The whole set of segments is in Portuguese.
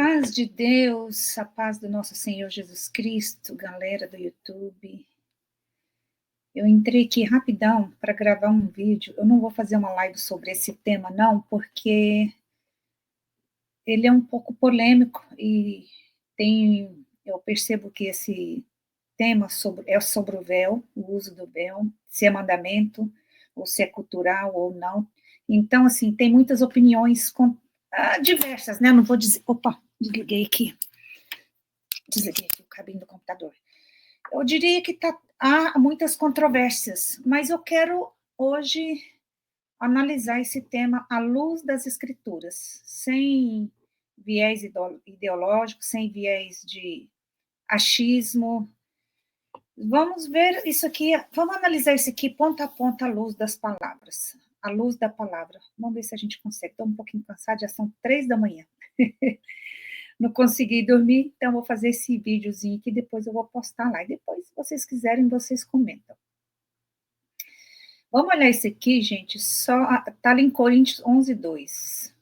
Paz de Deus, a paz do nosso Senhor Jesus Cristo, galera do YouTube. Eu entrei aqui rapidão para gravar um vídeo. Eu não vou fazer uma live sobre esse tema, não, porque ele é um pouco polêmico e eu percebo que esse tema é sobre o véu, o uso do véu, se é mandamento, ou se é cultural ou não. Então, assim, tem muitas opiniões diversas, né? Eu não vou dizer... Opa, desliguei aqui o cabinho do computador. Eu diria que há muitas controvérsias, mas eu quero hoje analisar esse tema à luz das escrituras, sem viés ideológico, sem viés de achismo. Vamos ver isso aqui, vamos analisar isso aqui ponto a ponto à luz das palavras, à luz da palavra. Vamos ver se a gente consegue. Estou um pouquinho cansada, já são 3 da manhã. Não consegui dormir, então vou fazer esse videozinho que depois eu vou postar lá. E depois, se vocês quiserem, vocês comentam. Vamos olhar isso aqui, gente, está ali em Coríntios 11:2.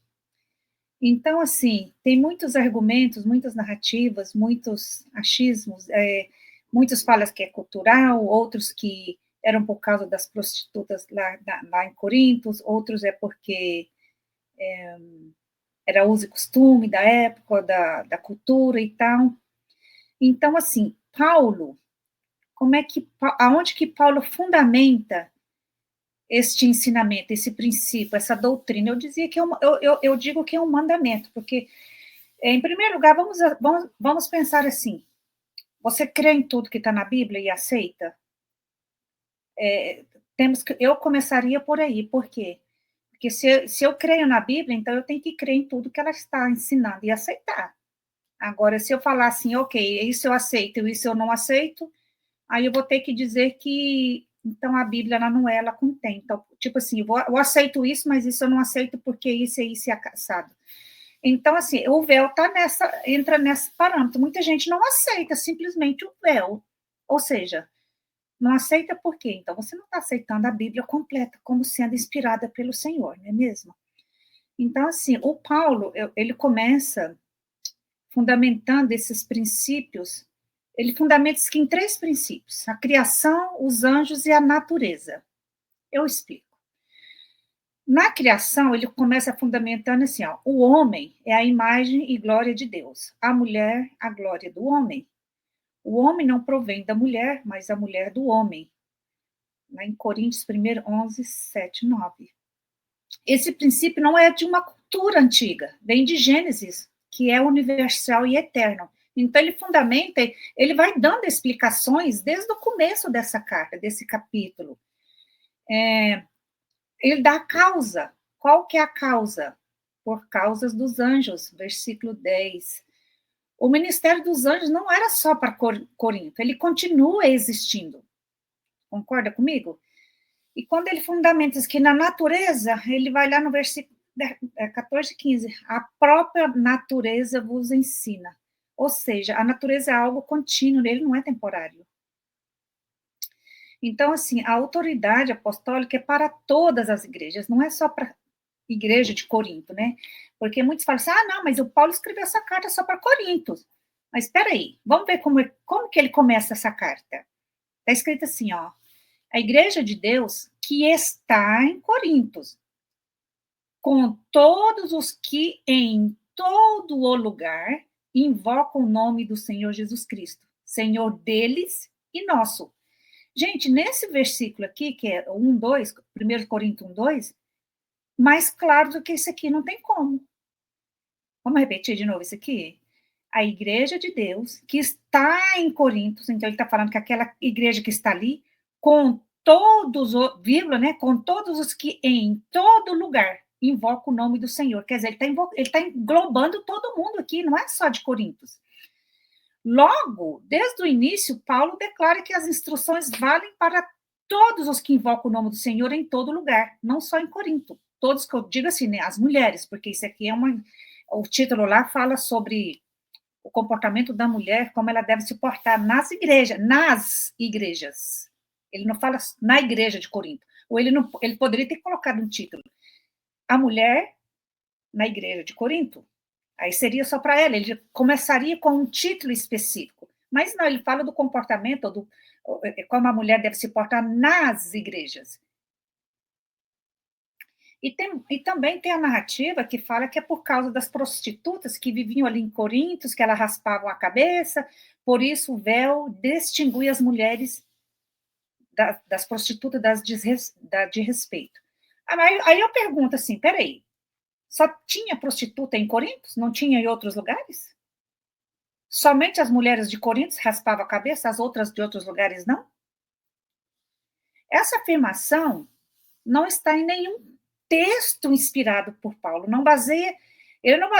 Então, assim, tem muitos argumentos, muitas narrativas, muitos achismos, muitos falam que é cultural, outros que eram por causa das prostitutas lá em Corinto, outros é porque era uso e costume da época, da cultura e tal. Então, assim, Paulo, aonde que Paulo fundamenta este ensinamento, esse princípio, essa doutrina? Eu dizia que eu digo que é um mandamento, porque, em primeiro lugar, vamos pensar assim: você crê em tudo que está na Bíblia e aceita? Eu começaria por aí, por quê? Porque se eu creio na Bíblia, então eu tenho que crer em tudo que ela está ensinando e aceitar. Agora, se eu falar assim, ok, isso eu aceito, isso eu não aceito, aí eu vou ter que dizer que, então, a Bíblia, ela não é, ela contém. Então, tipo assim, eu aceito isso, mas isso eu não aceito porque isso é assado. Então, assim, o véu entra nesse parâmetro. Muita gente não aceita simplesmente o véu. Ou seja, não aceita por quê? Então, você não está aceitando a Bíblia completa como sendo inspirada pelo Senhor, não é mesmo? Então, assim, o Paulo, ele começa fundamentando esses princípios, ele fundamenta isso aqui em 3 princípios: a criação, os anjos e a natureza. Eu explico. Na criação, ele começa fundamentando assim, ó: o homem é a imagem e glória de Deus, a mulher, a glória do homem. O homem não provém da mulher, mas a mulher do homem. Lá em Coríntios 11, 7, 9. Esse princípio não é de uma cultura antiga, vem de Gênesis, que é universal e eterno. Então, ele fundamenta, ele vai dando explicações desde o começo dessa carta, desse capítulo. Ele dá a causa. Qual que é a causa? Por causas dos anjos, versículo 10. O ministério dos anjos não era só para Corinto, ele continua existindo. Concorda comigo? E quando ele fundamenta isso que na natureza, ele vai lá no versículo 14, 15, a própria natureza vos ensina. Ou seja, a natureza é algo contínuo, ele não é temporário. Então, assim, a autoridade apostólica é para todas as igrejas, não é só para a igreja de Corinto, né? Porque muitos falam assim, não, mas o Paulo escreveu essa carta só para Corinto. Mas espera aí, vamos ver como que ele começa essa carta. Está escrito assim, ó: a igreja de Deus que está em Corinto, com todos os que em todo o lugar invocam o nome do Senhor Jesus Cristo, Senhor deles e nosso. Gente, nesse versículo aqui, que é 1:2, 1 Coríntios 1:2, mais claro do que isso aqui não tem como. Vamos repetir de novo isso aqui? A igreja de Deus que está em Corinto, então ele está falando que aquela igreja que está ali, com todos, vírgula, né, com todos os que em todo lugar invocam o nome do Senhor. Quer dizer, ele tá englobando todo mundo aqui, não é só de Coríntios. Logo, desde o início, Paulo declara que as instruções valem para todos os que invocam o nome do Senhor em todo lugar, não só em Corinto. Todos que eu digo assim, né, as mulheres, porque isso aqui o título lá fala sobre o comportamento da mulher, como ela deve se portar nas igrejas. Ele não fala na igreja de Corinto. Ou ele poderia ter colocado um título: a mulher na igreja de Corinto. Aí seria só para ela, ele começaria com um título específico. Mas não, ele fala do comportamento, como a mulher deve se portar nas igrejas. E também tem a narrativa que fala que é por causa das prostitutas que viviam ali em Corinto, que elas raspavam a cabeça, por isso o véu distinguia as mulheres das prostitutas de respeito. Aí eu pergunto assim, peraí, só tinha prostituta em Corinto? Não tinha em outros lugares? Somente as mulheres de Corinto raspavam a cabeça, as outras de outros lugares não? Essa afirmação não está em nenhum texto inspirado por Paulo, não baseia,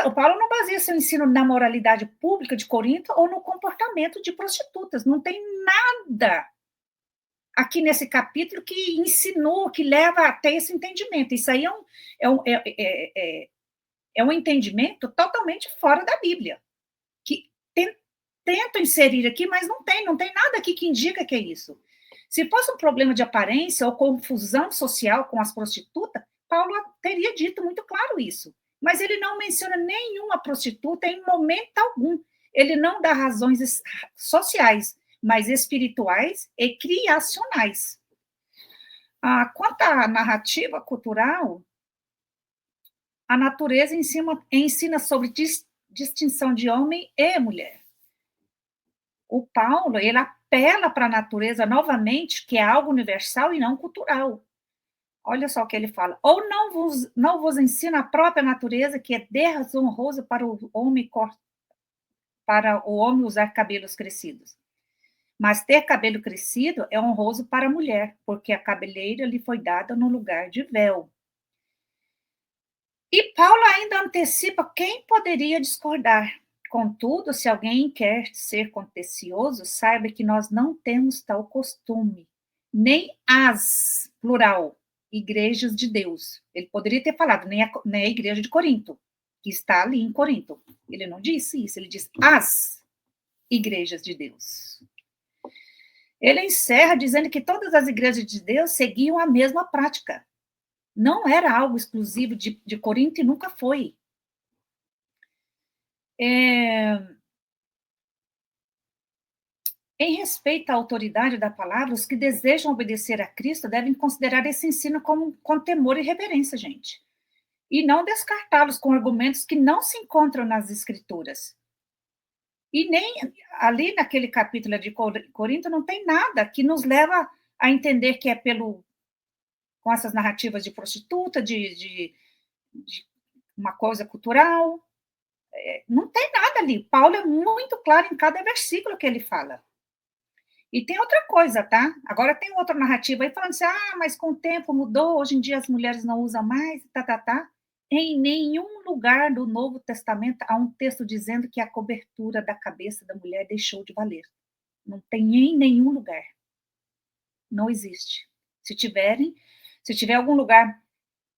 o Paulo não baseia seu ensino na moralidade pública de Corinto ou no comportamento de prostitutas, não tem nada aqui nesse capítulo que ensinou, que leva até esse entendimento, isso aí é um entendimento totalmente fora da Bíblia, que tenta inserir aqui, mas não tem nada aqui que indica que é isso. Se fosse um problema de aparência ou confusão social com as prostitutas, Paulo teria dito muito claro isso. Mas ele não menciona nenhuma prostituta em momento algum. Ele não dá razões sociais, mas espirituais e criacionais. Quanto à narrativa cultural, a natureza ensina sobre distinção de homem e mulher. O Paulo, ele apela para a natureza novamente, que é algo universal e não cultural. Olha só o que ele fala. Ou não vos ensina a própria natureza, que é desonroso para o homem usar cabelos crescidos. Mas ter cabelo crescido é honroso para a mulher, porque a cabeleira lhe foi dada no lugar de véu. E Paulo ainda antecipa quem poderia discordar. Contudo, se alguém quer ser contencioso, saiba que nós não temos tal costume, nem as, plural, igrejas de Deus. Ele poderia ter falado, nem a igreja de Corinto, que está ali em Corinto. Ele não disse isso, ele disse as igrejas de Deus. Ele encerra dizendo que todas as igrejas de Deus seguiam a mesma prática. Não era algo exclusivo de Corinto e nunca foi. Em respeito à autoridade da palavra, os que desejam obedecer a Cristo devem considerar esse ensino com temor e reverência, gente. E não descartá-los com argumentos que não se encontram nas Escrituras. E nem ali naquele capítulo de Corinto não tem nada que nos leva a entender que é com essas narrativas de prostituta, de uma coisa cultural. Não tem nada ali. Paulo é muito claro em cada versículo que ele fala. E tem outra coisa, tá? Agora tem outra narrativa aí falando assim, mas com o tempo mudou, hoje em dia as mulheres não usam mais, tá. Em nenhum lugar do Novo Testamento há um texto dizendo que a cobertura da cabeça da mulher deixou de valer. Não tem em nenhum lugar. Não existe. Se tiver algum lugar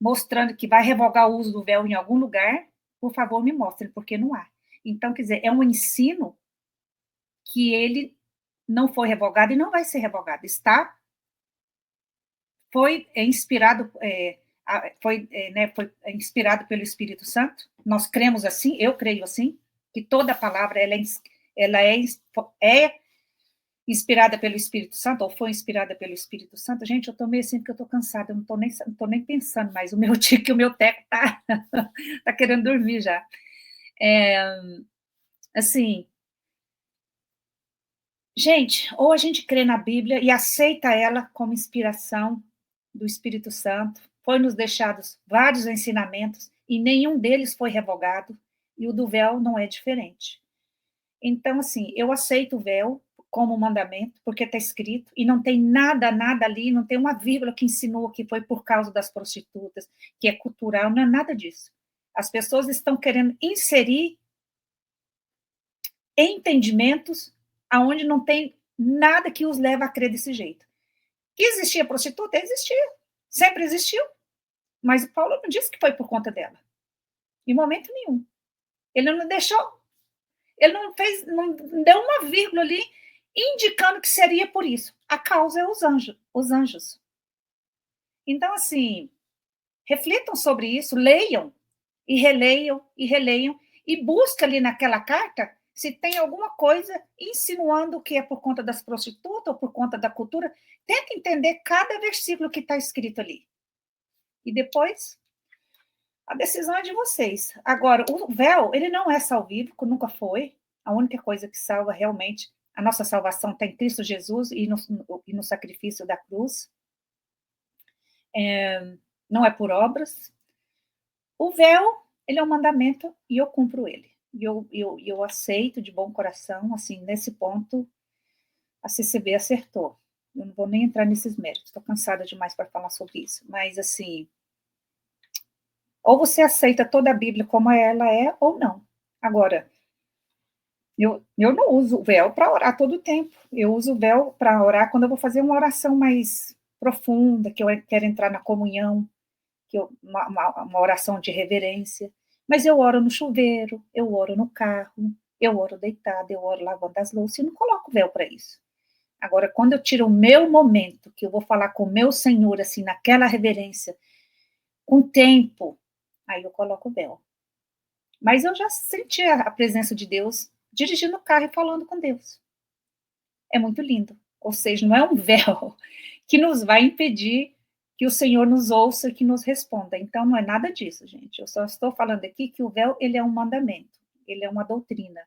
mostrando que vai revogar o uso do véu em algum lugar, por favor, me mostrem, porque não há. Então, quer dizer, é um ensino que ele não foi revogado e não vai ser revogado. Foi inspirado pelo Espírito Santo. Nós cremos assim, eu creio assim, que toda palavra ela é inspirada pelo Espírito Santo, ou foi inspirada pelo Espírito Santo. Gente, eu estou meio assim porque eu estou cansada, eu não estou nem pensando mais. O meu tique, o meu teco tá querendo dormir já. Assim, gente, ou a gente crê na Bíblia e aceita ela como inspiração do Espírito Santo, foi nos deixados vários ensinamentos e nenhum deles foi revogado, e o do véu não é diferente. Então, assim, eu aceito o véu como mandamento, porque está escrito, e não tem nada ali, não tem uma vírgula que ensinou que foi por causa das prostitutas, que é cultural, não é nada disso. As pessoas estão querendo inserir entendimentos aonde não tem nada que os leva a crer desse jeito. Que existia prostituta? Existia. Sempre existiu. Mas o Paulo não disse que foi por conta dela. Em momento nenhum. Ele não deixou, ele não deu uma vírgula ali, indicando que seria por isso. A causa é os anjos. Então, assim, reflitam sobre isso, leiam, e releiam, e busca ali naquela carta se tem alguma coisa insinuando que é por conta das prostitutas ou por conta da cultura. Tenta entender cada versículo que está escrito ali. E depois, a decisão é de vocês. Agora, o véu, ele não é salvífico, nunca foi. A única coisa que salva realmente, a nossa salvação está em Cristo Jesus e no sacrifício da cruz. Não é por obras. O véu, ele é um mandamento e eu cumpro ele. E eu aceito de bom coração, assim, nesse ponto, a CCB acertou. Eu não vou nem entrar nesses méritos, estou cansada demais para falar sobre isso. Mas, assim, ou você aceita toda a Bíblia como ela é, ou não. Agora, eu não uso o véu para orar todo o tempo. Eu uso o véu para orar quando eu vou fazer uma oração mais profunda, que eu quero entrar na comunhão, uma oração de reverência. Mas eu oro no chuveiro, eu oro no carro, eu oro deitada, eu oro lavando as louças, e não coloco véu para isso. Agora, quando eu tiro o meu momento, que eu vou falar com o meu Senhor, assim, naquela reverência, com tempo, aí eu coloco o véu. Mas eu já senti a presença de Deus dirigindo o carro e falando com Deus. É muito lindo. Ou seja, não é um véu que nos vai impedir que o Senhor nos ouça, que nos responda. Então, não é nada disso, gente. Eu só estou falando aqui que o véu, ele é um mandamento, ele é uma doutrina.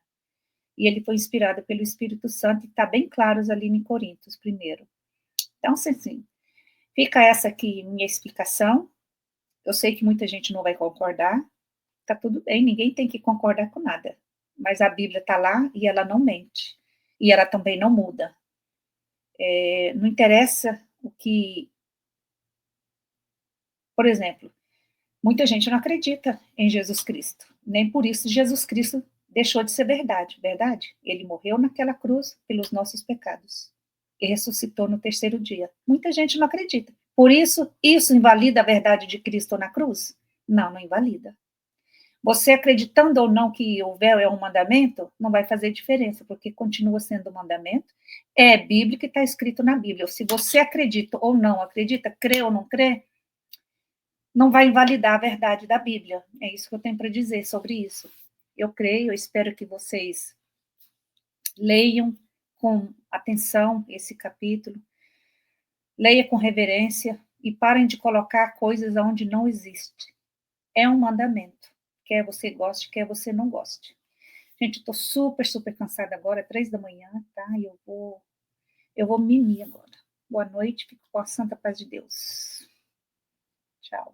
E ele foi inspirado pelo Espírito Santo, e está bem claro ali em Coríntios, primeiro. Então, assim, fica essa aqui minha explicação. Eu sei que muita gente não vai concordar, tá tudo bem, ninguém tem que concordar com nada. Mas a Bíblia está lá e ela não mente. E ela também não muda. Não interessa o que... Por exemplo, muita gente não acredita em Jesus Cristo. Nem por isso Jesus Cristo deixou de ser verdade, verdade? Ele morreu naquela cruz pelos nossos pecados. E ressuscitou no terceiro dia. Muita gente não acredita. Por isso, isso invalida a verdade de Cristo na cruz? Não, não invalida. Você acreditando ou não que o véu é um mandamento, não vai fazer diferença, porque continua sendo um mandamento, é bíblico e está escrito na Bíblia. Se você acredita ou não acredita, crê ou não crê, não vai invalidar a verdade da Bíblia. É isso que eu tenho para dizer sobre isso. Eu creio, eu espero que vocês leiam com atenção esse capítulo, leia com reverência e parem de colocar coisas onde não existe. É um mandamento. Quer você goste, quer você não goste. Gente, eu tô super, super cansada agora, é 3 da manhã, tá? E eu vou mimir agora. Boa noite, fico com a santa paz de Deus. Tchau.